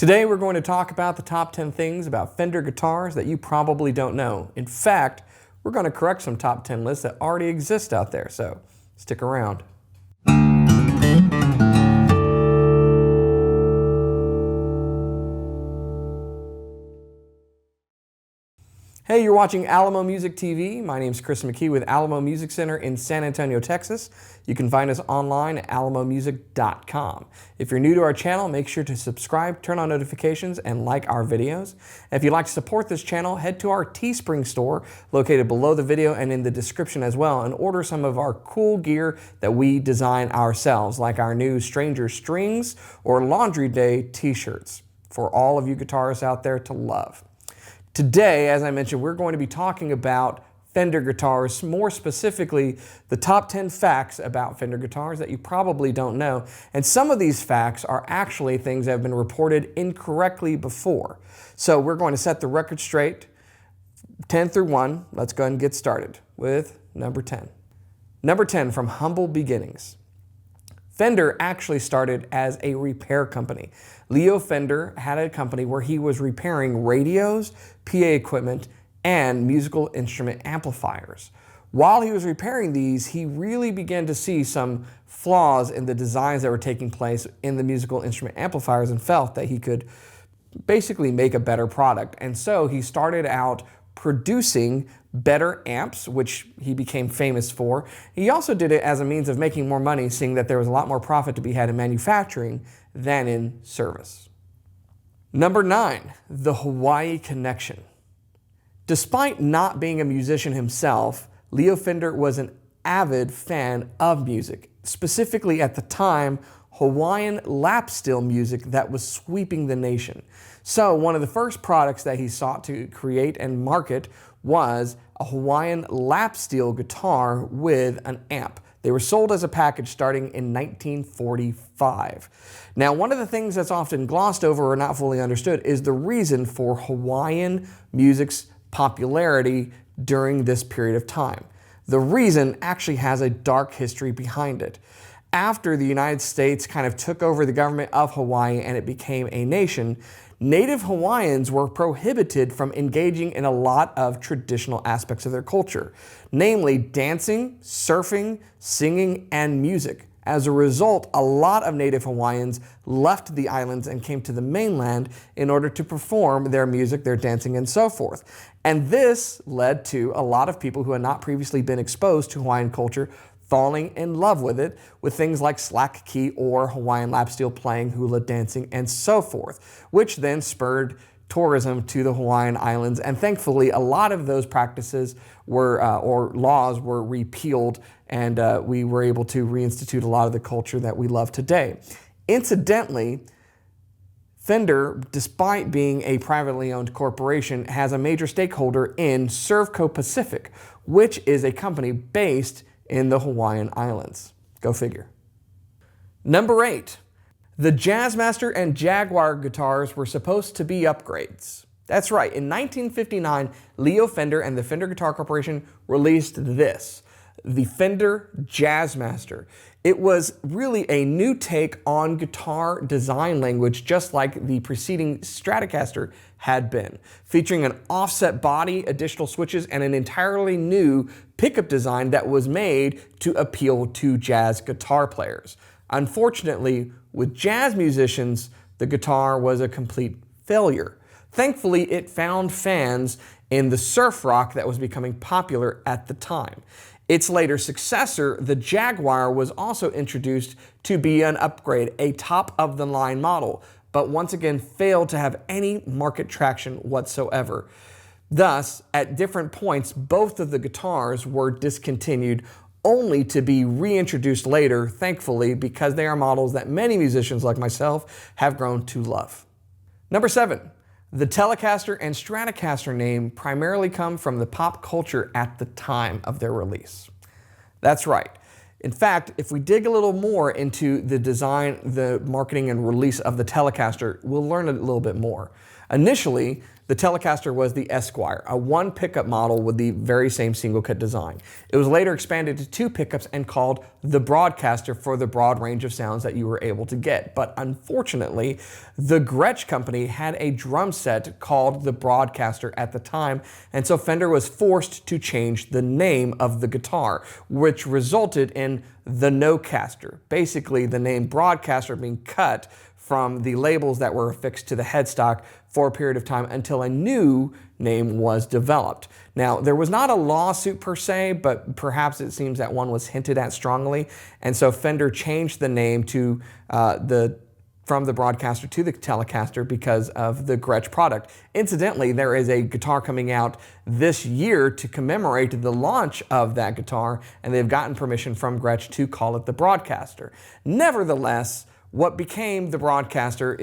Today we're going to talk about the top 10 things about Fender guitars that you probably don't know. In fact, we're going to correct some top 10 lists that already exist out there, so stick around. Hey, you're watching Alamo Music TV. My name's Chris McKee with Alamo Music Center in San Antonio, Texas. You can find us online at alamomusic.com. If you're new to our channel, make sure to subscribe, turn on notifications, and like our videos. If you'd like to support this channel, head to our Teespring store located below the video and in the description as well, and order some of our cool gear that we design ourselves, like our new Stranger Strings or Laundry Day t-shirts for all of you guitarists out there to love. Today, as I mentioned, we're going to be talking about Fender guitars, more specifically the top 10 facts about Fender guitars that you probably don't know. And some of these facts are actually things that have been reported incorrectly before. So we're going to set the record straight, 10 through 1. Let's go ahead and get started with number 10. Number 10, from humble beginnings. Fender actually started as a repair company. Leo Fender had a company where he was repairing radios, PA equipment, and musical instrument amplifiers. While he was repairing these, he really began to see some flaws in the designs that were taking place in the musical instrument amplifiers and felt that he could basically make a better product. And so he started out producing better amps, which he became famous for. He also did it as a means of making more money, seeing that there was a lot more profit to be had in manufacturing than in service. Number 9, the Hawaii connection. Despite not being a musician himself, Leo Fender was an avid fan of music, specifically at the time, Hawaiian lap steel music that was sweeping the nation. So one of the first products that he sought to create and market was a Hawaiian lap steel guitar with an amp. They were sold as a package starting in 1945. Now, one of the things that's often glossed over or not fully understood is the reason for Hawaiian music's popularity during this period of time. The reason actually has a dark history behind it. After the United States kind of took over the government of Hawaii and it became a nation, Native Hawaiians were prohibited from engaging in a lot of traditional aspects of their culture, namely dancing, surfing, singing, and music. As a result, a lot of Native Hawaiians left the islands and came to the mainland in order to perform their music, their dancing, and so forth. And this led to a lot of people who had not previously been exposed to Hawaiian culture falling in love with it, with things like slack key or Hawaiian lap steel playing, hula dancing, and so forth, which then spurred tourism to the Hawaiian Islands. And thankfully, a lot of those practices were, or laws were repealed, and we were able to reinstitute a lot of the culture that we love today. Incidentally, Fender, despite being a privately owned corporation, has a major stakeholder in Servco Pacific, which is a company based in the Hawaiian Islands. Go figure. Number 8, the Jazzmaster and Jaguar guitars were supposed to be upgrades. That's right, in 1959, Leo Fender and the Fender Guitar Corporation released this, the Fender Jazzmaster. It was really a new take on guitar design language, just like the preceding Stratocaster had been, featuring an offset body, additional switches, and an entirely new pickup design that was made to appeal to jazz guitar players. Unfortunately, with jazz musicians, the guitar was a complete failure. Thankfully, it found fans in the surf rock that was becoming popular at the time. Its later successor, the Jaguar, was also introduced to be an upgrade, a top-of-the-line model, but once again failed to have any market traction whatsoever. Thus, at different points, both of the guitars were discontinued, only to be reintroduced later, thankfully, because they are models that many musicians like myself have grown to love. Number 7. The Telecaster and Stratocaster name primarily come from the pop culture at the time of their release. That's right. In fact, if we dig a little more into the design, the marketing, and release of the Telecaster, we'll learn a little bit more. Initially, The Telecaster was the Esquire, a one pickup model with the very same single kit design. It was later expanded to two pickups and called the Broadcaster for the broad range of sounds that you were able to get. But unfortunately, the Gretsch company had a drum set called the Broadcaster at the time, and so Fender was forced to change the name of the guitar, which resulted in the Nocaster. Basically, the name Broadcaster being cut from the labels that were affixed to the headstock for a period of time until a new name was developed. Now, there was not a lawsuit per se, but perhaps it seems that one was hinted at strongly, and so Fender changed the name to from the Broadcaster to the Telecaster because of the Gretsch product. Incidentally, there is a guitar coming out this year to commemorate the launch of that guitar, and they've gotten permission from Gretsch to call it the Broadcaster. Nevertheless, what became the Broadcaster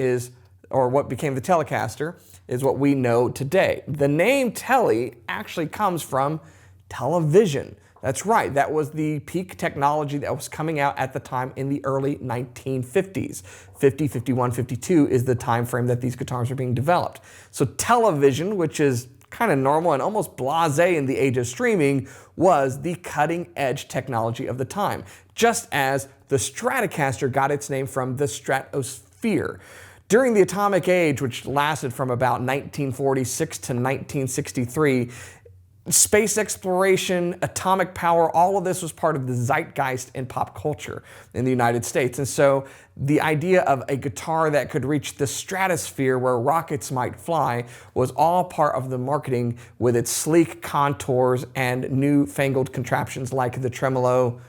what became the Telecaster is what we know today. The name Tele actually comes from television. That's right, that was the peak technology that was coming out at the time in the early 1950s. 50, 51, 52 is the time frame that these guitars are being developed. So television, which is kind of normal and almost blasé in the age of streaming, was the cutting edge technology of the time, just as the Stratocaster got its name from the stratosphere. During the atomic age, which lasted from about 1946 to 1963, space exploration, atomic power, all of this was part of the zeitgeist in pop culture in the United States. And so the idea of a guitar that could reach the stratosphere where rockets might fly was all part of the marketing, with its sleek contours and newfangled contraptions like the tremolo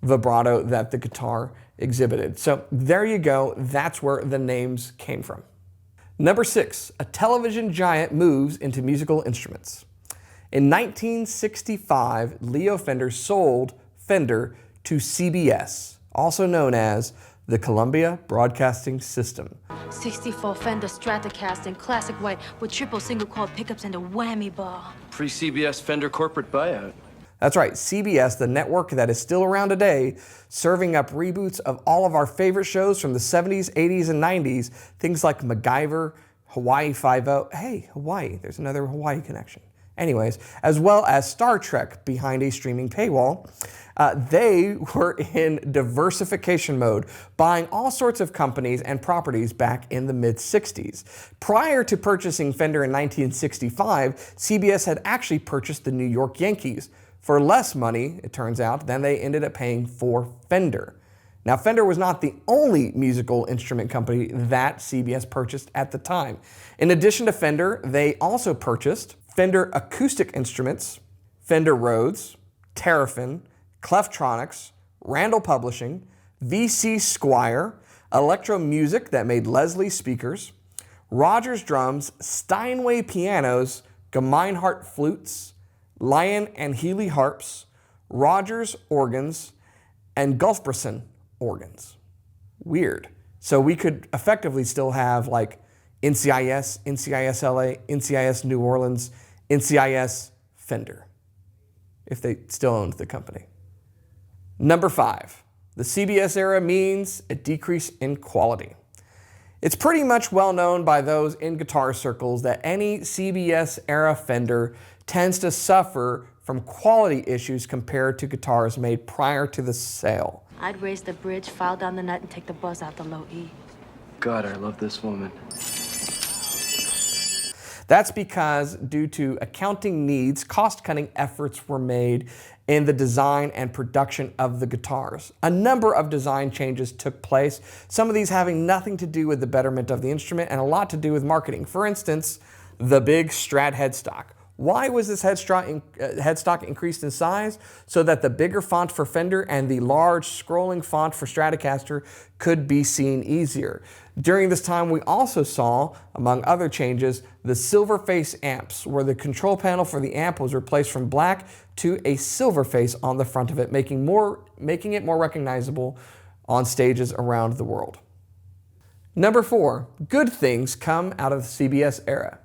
vibrato that the guitar exhibited. So there you go, that's where the names came from. Number 6, a television giant moves into musical instruments. In 1965, Leo Fender sold Fender to CBS, also known as the Columbia Broadcasting System. 64 Fender Stratocaster in classic white with triple single coil pickups and a whammy bar. Pre-CBS Fender corporate buyout. That's right, CBS, the network that is still around today, serving up reboots of all of our favorite shows from the 70s, 80s, and 90s, things like MacGyver, Hawaii Five-O. Hey, Hawaii, there's another Hawaii connection. Anyways, as well as Star Trek behind a streaming paywall. They were in diversification mode, buying all sorts of companies and properties back in the mid-60s. Prior to purchasing Fender in 1965, CBS had actually purchased the New York Yankees for less money, it turns out, than they ended up paying for Fender. Now, Fender was not the only musical instrument company that CBS purchased at the time. In addition to Fender, they also purchased Fender Acoustic Instruments, Fender Rhodes, Terrafin, Cleftronics, Randall Publishing, VC Squier, Electro Music that made Leslie speakers, Rogers Drums, Steinway Pianos, Gemeinhart Flutes, Lion and Healy Harps, Rogers Organs, and Gulfbrisson Organs. Weird. So we could effectively still have like NCIS, NCIS LA, NCIS New Orleans, NCIS Fender, if they still owned the company. Number 5, the CBS era means a decrease in quality. It's pretty much well known by those in guitar circles that any CBS era Fender tends to suffer from quality issues compared to guitars made prior to the sale. I'd raise the bridge, file down the nut, and take the buzz out the low E. God, I love this woman. That's because, due to accounting needs, cost-cutting efforts were made in the design and production of the guitars. A number of design changes took place, some of these having nothing to do with the betterment of the instrument and a lot to do with marketing. For instance, the big Strat headstock. Why was this headstock increased in size? So that the bigger font for Fender and the large scrolling font for Stratocaster could be seen easier. During this time, we also saw, among other changes, the silver face amps, where the control panel for the amp was replaced from black to a silver face on the front of it, making it more recognizable on stages around the world. Number 4, good things come out of the CBS era.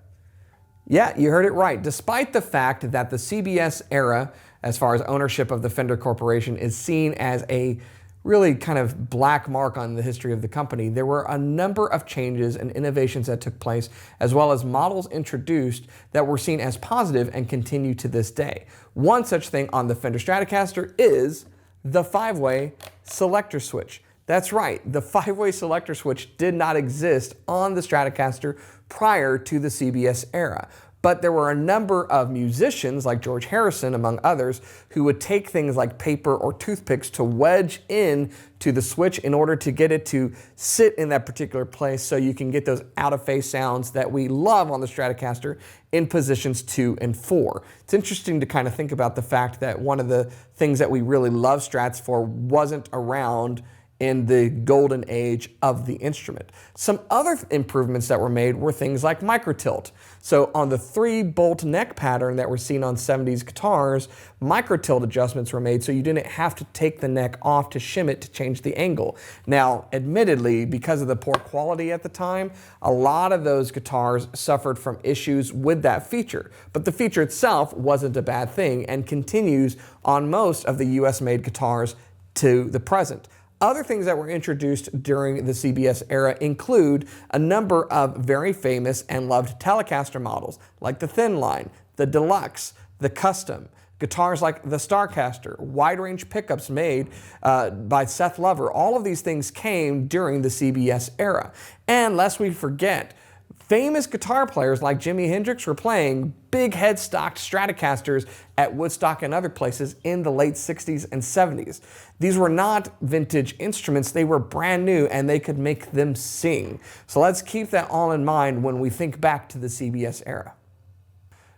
Yeah, you heard it right. Despite the fact that the CBS era, as far as ownership of the Fender Corporation, is seen as a really kind of black mark on the history of the company, there were a number of changes and innovations that took place, as well as models introduced that were seen as positive and continue to this day. One such thing on the Fender Stratocaster is the 5-way selector switch. That's right, the 5-way selector switch did not exist on the Stratocaster prior to the CBS era. But there were a number of musicians, like George Harrison, among others, who would take things like paper or toothpicks to wedge in to the switch in order to get it to sit in that particular place so you can get those out-of-phase sounds that we love on the Stratocaster in positions 2 and 4. It's interesting to kind of think about the fact that one of the things that we really love Strats for wasn't around in the golden age of the instrument. Some other improvements that were made were things like microtilt. So on the 3-bolt neck pattern that we're seeing on 70s guitars, microtilt adjustments were made so you didn't have to take the neck off to shim it to change the angle. Now, admittedly, because of the poor quality at the time, a lot of those guitars suffered from issues with that feature. But the feature itself wasn't a bad thing and continues on most of the US-made guitars to the present. Other things that were introduced during the CBS era include a number of very famous and loved Telecaster models, like the Thin Line, the Deluxe, the Custom, guitars like the Starcaster, wide-range pickups made by Seth Lover. All of these things came during the CBS era. And lest we forget, famous guitar players like Jimi Hendrix were playing big headstock Stratocasters at Woodstock and other places in the late 60s and 70s. These were not vintage instruments, they were brand new and they could make them sing. So let's keep that all in mind when we think back to the CBS era.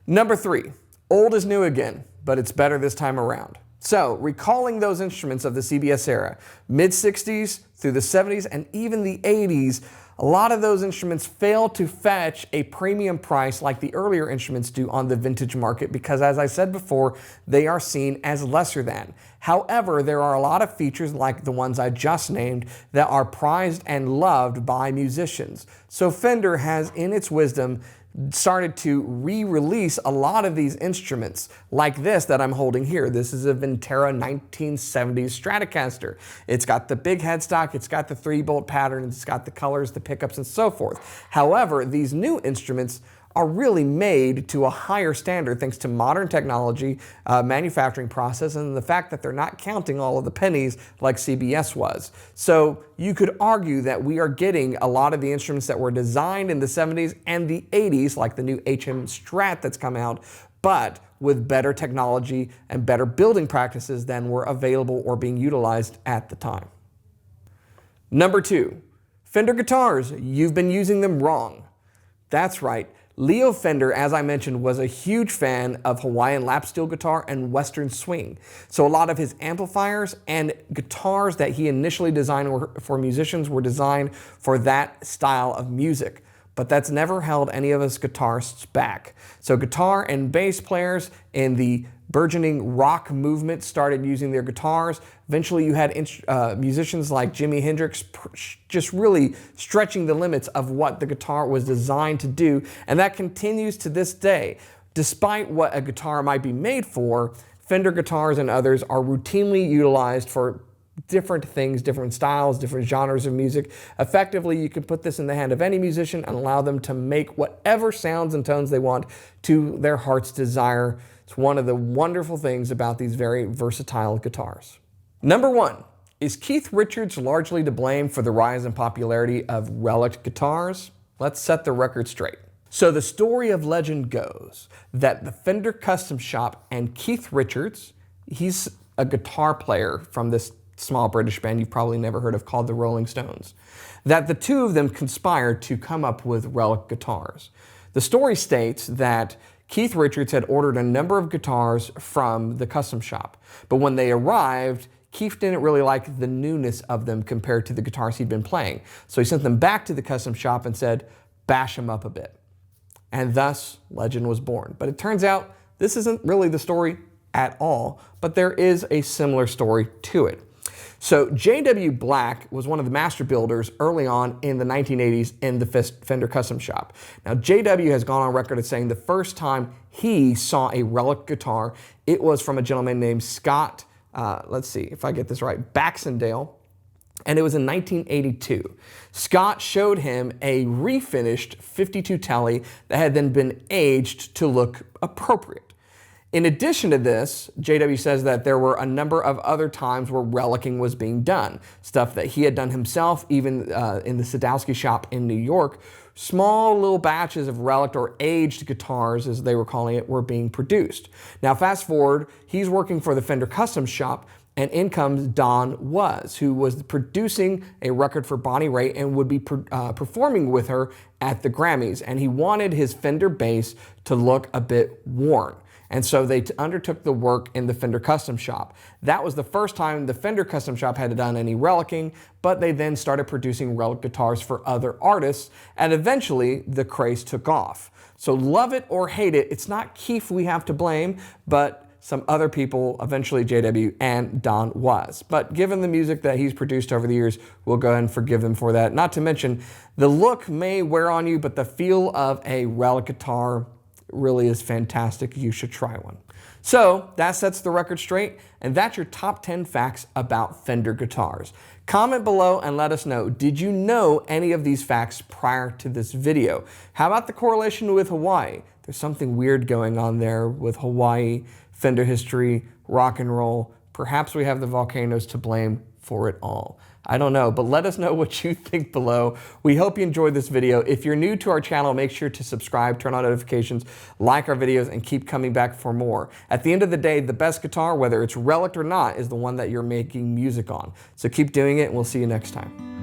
Number 3, old is new again, but it's better this time around. So, recalling those instruments of the CBS era, mid-60s through the 70s and even the 80s, a lot of those instruments fail to fetch a premium price like the earlier instruments do on the vintage market because, as I said before, they are seen as lesser than. However, there are a lot of features like the ones I just named that are prized and loved by musicians. So Fender has, in its wisdom, started to re-release a lot of these instruments, like this that I'm holding here. This is a Ventera 1970s Stratocaster. It's got the big headstock, it's got the 3-bolt pattern, it's got the colors, the pickups, and so forth. However, these new instruments are really made to a higher standard thanks to modern technology, manufacturing process, and the fact that they're not counting all of the pennies like CBS was. So you could argue that we are getting a lot of the instruments that were designed in the 70s and the 80s, like the new HM Strat that's come out, but with better technology and better building practices than were available or being utilized at the time. Number 2, Fender guitars. You've been using them wrong. That's right. Leo Fender, as I mentioned, was a huge fan of Hawaiian lap steel guitar and Western swing. So a lot of his amplifiers and guitars that he initially designed for musicians were designed for that style of music. But that's never held any of us guitarists back. So guitar and bass players in the burgeoning rock movement started using their guitars. Eventually you had musicians like Jimi Hendrix just really stretching the limits of what the guitar was designed to do, and that continues to this day. Despite what a guitar might be made for, Fender guitars and others are routinely utilized for different things, different styles, different genres of music. Effectively, you can put this in the hand of any musician and allow them to make whatever sounds and tones they want to their heart's desire. It's one of the wonderful things about these very versatile guitars. Number 1, is Keith Richards largely to blame for the rise in popularity of relic guitars? Let's set the record straight. So the story of legend goes that the Fender Custom Shop and Keith Richards, he's a guitar player from this small British band you've probably never heard of called the Rolling Stones, that the two of them conspired to come up with relic guitars. The story states that Keith Richards had ordered a number of guitars from the Custom Shop, but when they arrived, Keith didn't really like the newness of them compared to the guitars he'd been playing. So he sent them back to the Custom Shop and said, bash them up a bit. And thus, legend was born. But it turns out this isn't really the story at all, but there is a similar story to it. So J.W. Black was one of the master builders early on in the 1980s in the Fender Custom Shop. Now J.W. has gone on record as saying the first time he saw a relic guitar, it was from a gentleman named Scott, let's see if I get this right, Baxendale. and it was in 1982. Scott showed him a refinished 52 Tele that had then been aged to look appropriate. In addition to this, JW says that there were a number of other times where relicing was being done. Stuff that he had done himself, even in the Sadowski shop in New York. Small little batches of reliced or aged guitars, as they were calling it, were being produced. Now fast forward, he's working for the Fender Custom Shop, and in comes Don Was, who was producing a record for Bonnie Raitt and would be performing with her at the Grammys. And he wanted his Fender bass to look a bit worn. And so they undertook the work in the Fender Custom Shop. That was the first time the Fender Custom Shop had done any relicing, but they then started producing relic guitars for other artists, and eventually the craze took off. So love it or hate it, it's not Keith we have to blame, but some other people, eventually JW and Don Was. But given the music that he's produced over the years, we'll go ahead and forgive him for that. Not to mention, the look may wear on you, but the feel of a relic guitar really is fantastic. You should try one. So that sets the record straight, and that's your top 10 facts about Fender guitars. Comment below and let us know, did you know any of these facts prior to this video? How about the correlation with Hawaii? There's something weird going on there with Hawaii, Fender history, rock and roll. Perhaps we have the volcanoes to blame for it all. I don't know, but let us know what you think below. We hope you enjoyed this video. If you're new to our channel, make sure to subscribe, turn on notifications, like our videos, and keep coming back for more. At the end of the day, the best guitar, whether it's reliced or not, is the one that you're making music on. So keep doing it, and we'll see you next time.